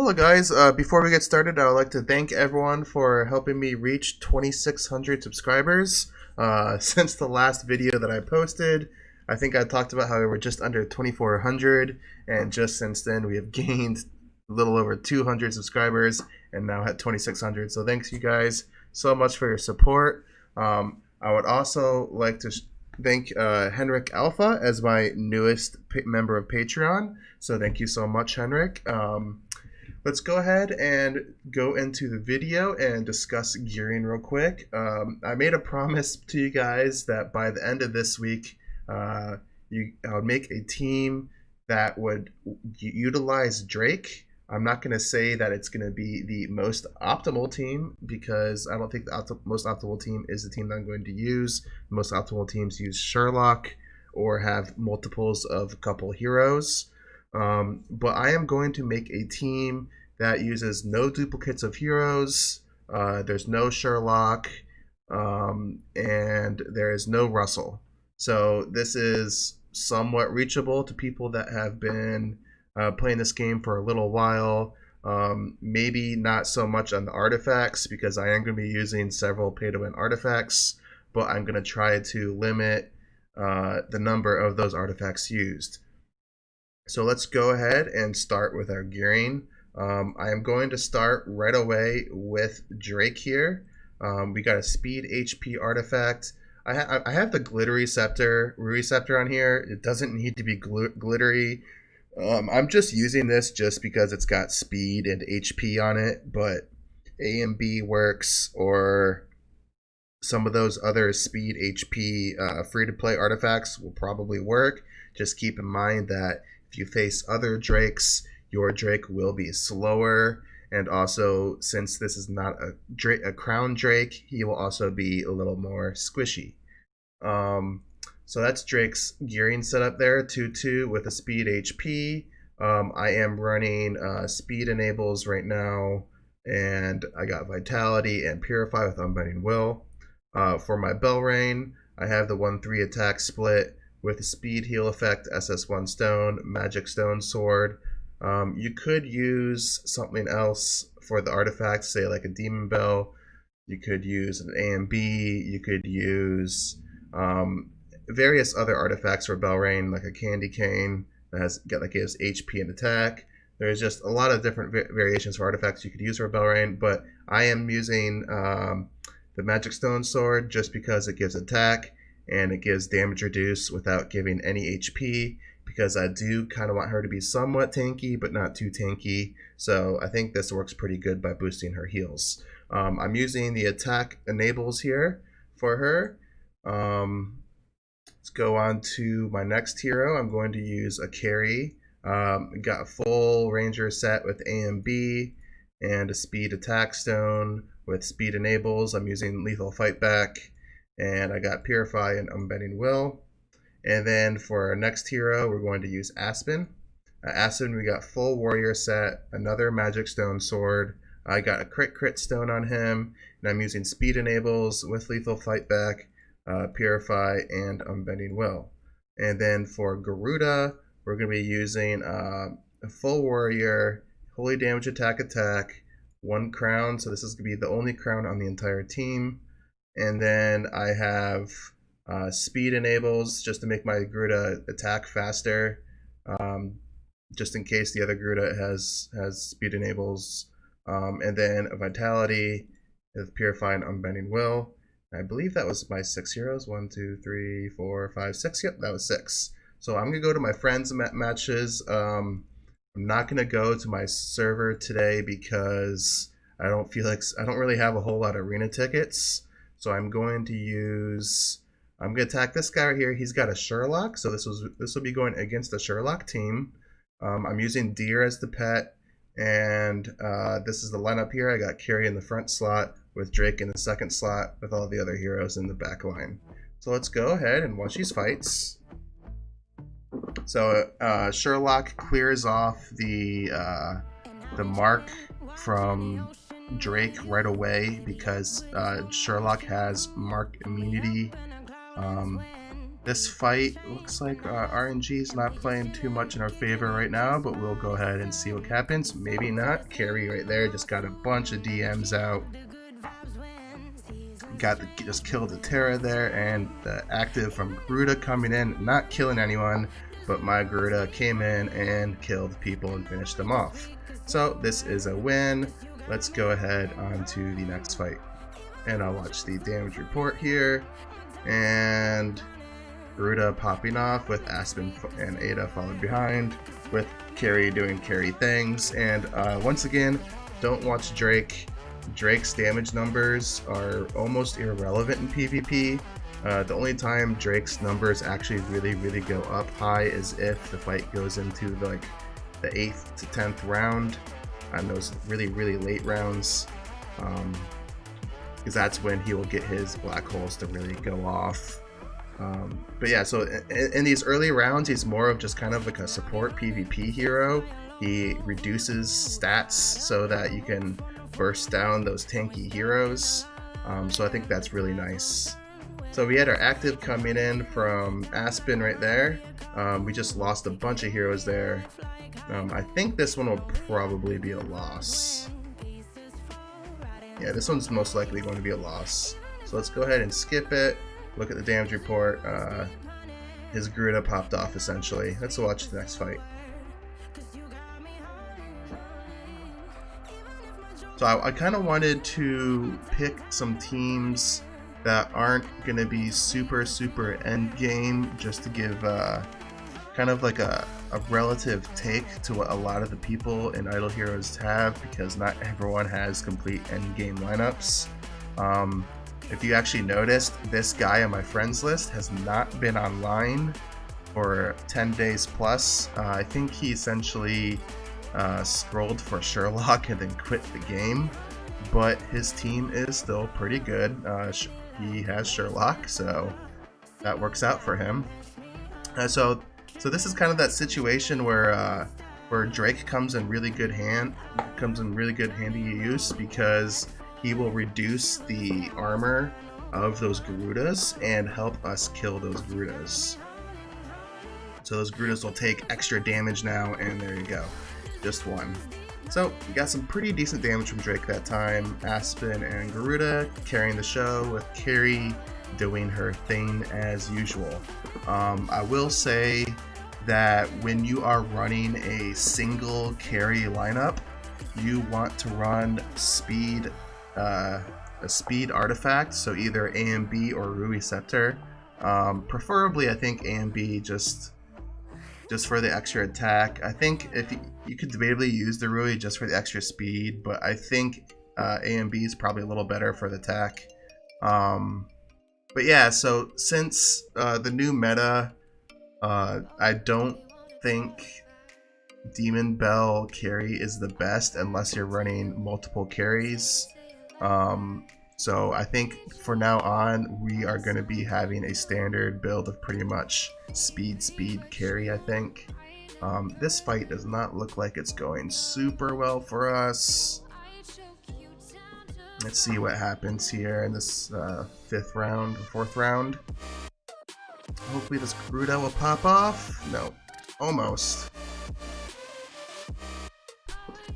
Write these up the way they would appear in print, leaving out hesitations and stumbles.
Hello guys, before we get started, I would like to thank everyone for helping me reach 2,600 subscribers. Since the last video that I posted, I think I talked about how we were just under 2,400, and just since then we have gained a little over 200 subscribers and now at 2,600. So thanks you guys so much for your support. I would also like to thank Henrik Alpha as my newest member of Patreon. So thank you so much, Henrik. Let's go ahead and go into the video and discuss gearing real quick. I made a promise to you guys that by the end of this week, I would make a team that would utilize Drake. I'm not going to say that it's going to be the most optimal team because I don't think the most optimal team is the team that I'm going to use. The most optimal teams use Sherlock or have multiples of a couple heroes. But I am going to make a team that uses no duplicates of heroes. There's no Sherlock, and there is no Russell. So this is somewhat reachable to people that have been playing this game for a little while. Maybe not so much on the artifacts because I am going to be using several pay-to-win artifacts, but I'm going to try to limit the number of those artifacts used. So let's go ahead and start with our gearing. I am going to start right away with Drake here. We got a speed HP artifact. I have the glittery receptor on here. It doesn't need to be glittery. I'm just using this just because it's got speed and HP on it, but A and B works, or some of those other speed HP free-to-play artifacts will probably work. Just keep in mind that if you face other Drakes, your Drake will be slower, and also since this is not a crown Drake, he will also be a little more squishy. So that's Drake's gearing setup there, 2-2 with a speed HP. I am running speed enables right now, and I got vitality and purify with unbending will. For my Belrain, I have the 1-3 attack split with a speed heal effect, SS1 stone, magic stone sword. You could use something else for the artifacts, say like a demon bell. You could use an A and B. You could use various other artifacts for Belrain, like a candy cane that gives HP and attack. There's just a lot of different variations for artifacts you could use for Belrain, but I am using the magic stone sword just because it gives attack and it gives damage reduce without giving any HP, because I do kind of want her to be somewhat tanky but not too tanky. So I think this works pretty good by boosting her heals. I'm using the attack enables here for her. Let's go on to my next hero. I'm going to use a carry. Got a full ranger set with A and B and a speed attack stone with speed enables. I'm using lethal fight back, and I got purify and unbending will. And then for our next hero, we're going to use Aspen. Aspen, we got full warrior set, another magic stone sword. I got a crit stone on him, and I'm using speed enables with lethal fight back, purify, and unbending will. And then for Garuda, we're going to be using a full warrior, holy damage attack, 1 crown. So this is going to be the only crown on the entire team. And then I have speed enables just to make my Garuda attack faster, just in case the other Garuda has speed enables. And then a vitality with purify and unbending will. I believe that was my 6 heroes. 1, 2, 3, 4, 5, 6. Yep, that was 6. So I'm gonna go to my friends matches. I'm not gonna go to my server today because I don't really have a whole lot of arena tickets. So I'm going to attack this guy right here. He's got a Sherlock, so this will be going against the Sherlock team. I'm using Deer as the pet, and this is the lineup here. I got Carrie in the front slot with Drake in the second slot with all the other heroes in the back line. So let's go ahead and watch these fights. So Sherlock clears off the mark from Drake right away because Sherlock has mark immunity. This fight looks like RNG is not playing too much in our favor right now, but we'll go ahead and see what happens. Maybe not. Carry right there just got a bunch of DMs out. Just killed the Terra there, and the active from Garuda coming in, not killing anyone, but my Garuda came in and killed people and finished them off. So this is a win. Let's go ahead on to the next fight. And I'll watch the damage report here. And Garuda popping off with Aspen and Ada followed behind, with Carry doing carry things. And once again, don't watch Drake. Drake's damage numbers are almost irrelevant in PvP. The only time Drake's numbers actually really go up high is if the fight goes into like the 8th to 10th round, and those really late rounds, because that's when he will get his black holes to really go off. But yeah, so in these early rounds, he's more of just kind of like a support PvP hero. He reduces stats so that you can burst down those tanky heroes. So I think that's really nice. So we had our active coming in from Aspen right there. We just lost a bunch of heroes there. I think this one will probably be a loss. Yeah, this one's most likely going to be a loss. So let's go ahead and skip it. Look at the damage report. His Garuda popped off essentially. Let's watch the next fight. So I kind of wanted to pick some teams that aren't going to be super end game, just to give kind of like a relative take to what a lot of the people in Idle Heroes have, because not everyone has complete end game lineups. If you actually noticed, this guy on my friends list has not been online for 10 days plus. I think he essentially scrolled for Sherlock and then quit the game, but his team is still pretty good. He has Sherlock, so that works out for him. So this is kind of that situation where Drake comes in really good handy use, because he will reduce the armor of those Garudas and help us kill those Garudas. So those Garudas will take extra damage now, and there you go. Just one. So we got some pretty decent damage from Drake that time. Aspen and Garuda carrying the show, with Carry doing her thing as usual. I will say that when you are running a single carry lineup, you want to run speed, a speed artifact, so either AMB or Rui Scepter. Preferably, I think AMB just for the extra attack. I think if you could debatably use the Rui just for the extra speed, but I think AMB is probably a little better for the attack. But yeah, so since the new meta, I don't think Demon Bell carry is the best unless you're running multiple carries. So I think for now on, we are going to be having a standard build of pretty much speed carry, I think. This fight does not look like it's going super well for us. Let's see what happens here in this 4th round. Hopefully this Garuda will pop off. No, almost.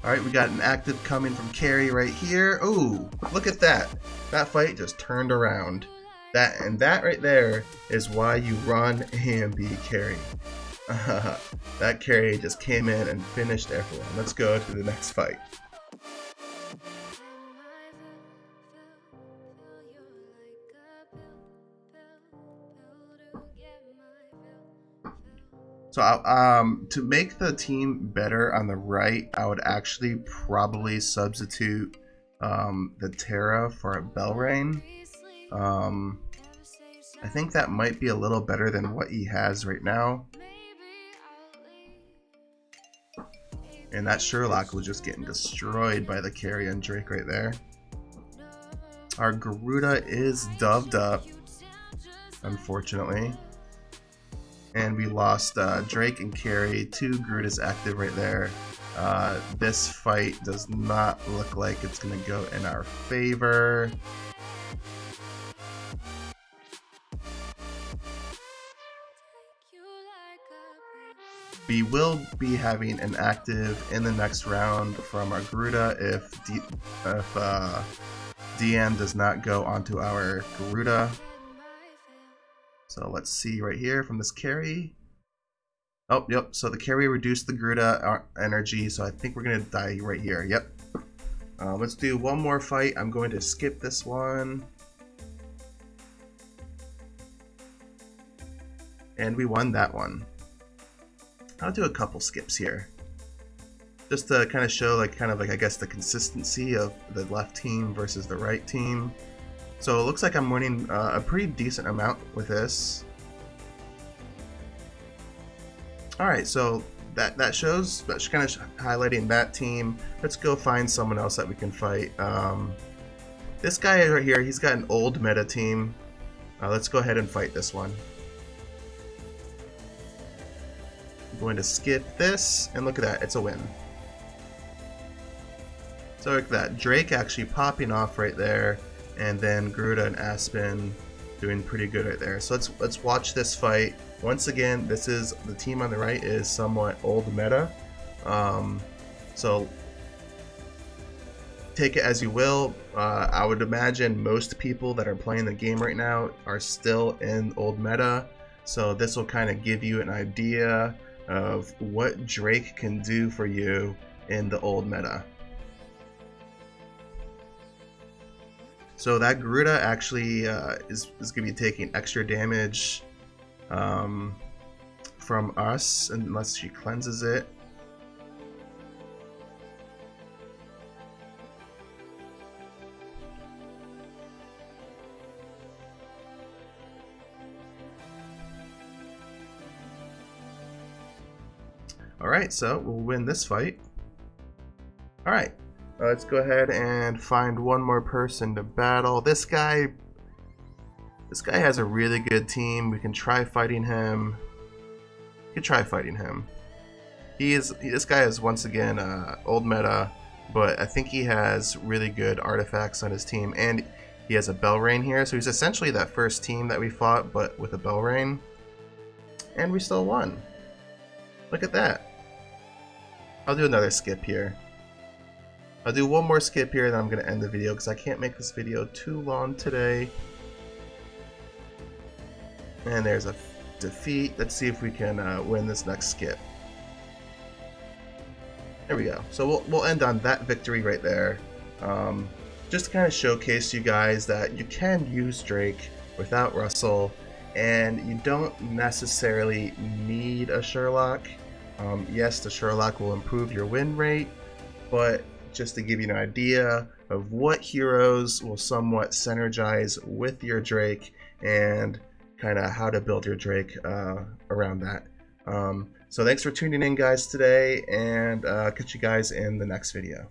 Alright, we got an active coming from Carry right here. Ooh, look at that. That fight just turned around. That right there is why you run AMB Carry. That Carry just came in and finished everyone. Let's go to the next fight. So to make the team better on the right, I would actually probably substitute the Terra for a Belrain. I think that might be a little better than what he has right now. And that Sherlock was just getting destroyed by the Carry and Drake right there. Our Garuda is dubbed up, unfortunately. And we lost Drake and Carry. 2 Garudas active right there. This fight does not look like it's going to go in our favor. We will be having an active in the next round from our Garuda if DM does not go onto our Garuda. So let's see right here from this carry. Oh, yep, so the carry reduced the Garuda energy, so I think we're gonna die right here, yep. Let's do one more fight. I'm going to skip this one. And we won that one. I'll do a couple skips here. Just to kind of show I guess the consistency of the left team versus the right team. So it looks like I'm winning a pretty decent amount with this. Alright, so that's kind of highlighting that team. Let's go find someone else that we can fight. This guy right here, he's got an old meta team. Let's go ahead and fight this one. I'm going to skip this, and look at that, it's a win. So look at that, Drake actually popping off right there, and then Garuda and Aspen doing pretty good right there. So let's watch this fight. Once again, this is the team on the right is somewhat old meta, so take it as you will. I would imagine most people that are playing the game right now are still in old meta, so this will kind of give you an idea of what Drake can do for you in the old meta. So that Garuda actually is going to be taking extra damage from us unless she cleanses it. Alright, so we'll win this fight. Alright, let's go ahead and find one more person to battle. This guy has a really good team. We can try fighting him. This guy is once again old meta, but I think he has really good artifacts on his team, and he has a Belrain here, so he's essentially that first team that we fought, but with a Belrain, and we still won. Look at that. I'll do another skip here. I'll do one more skip here, then I'm going to end the video because I can't make this video too long today. And there's a defeat. Let's see if we can win this next skip. There we go. So we'll end on that victory right there. Just to kind of showcase you guys that you can use Drake without Russell, and you don't necessarily need a Sherlock. Yes, the Sherlock will improve your win rate, but just to give you an idea of what heroes will somewhat synergize with your Drake and kind of how to build your Drake around that. So thanks for tuning in, guys, today, and catch you guys in the next video.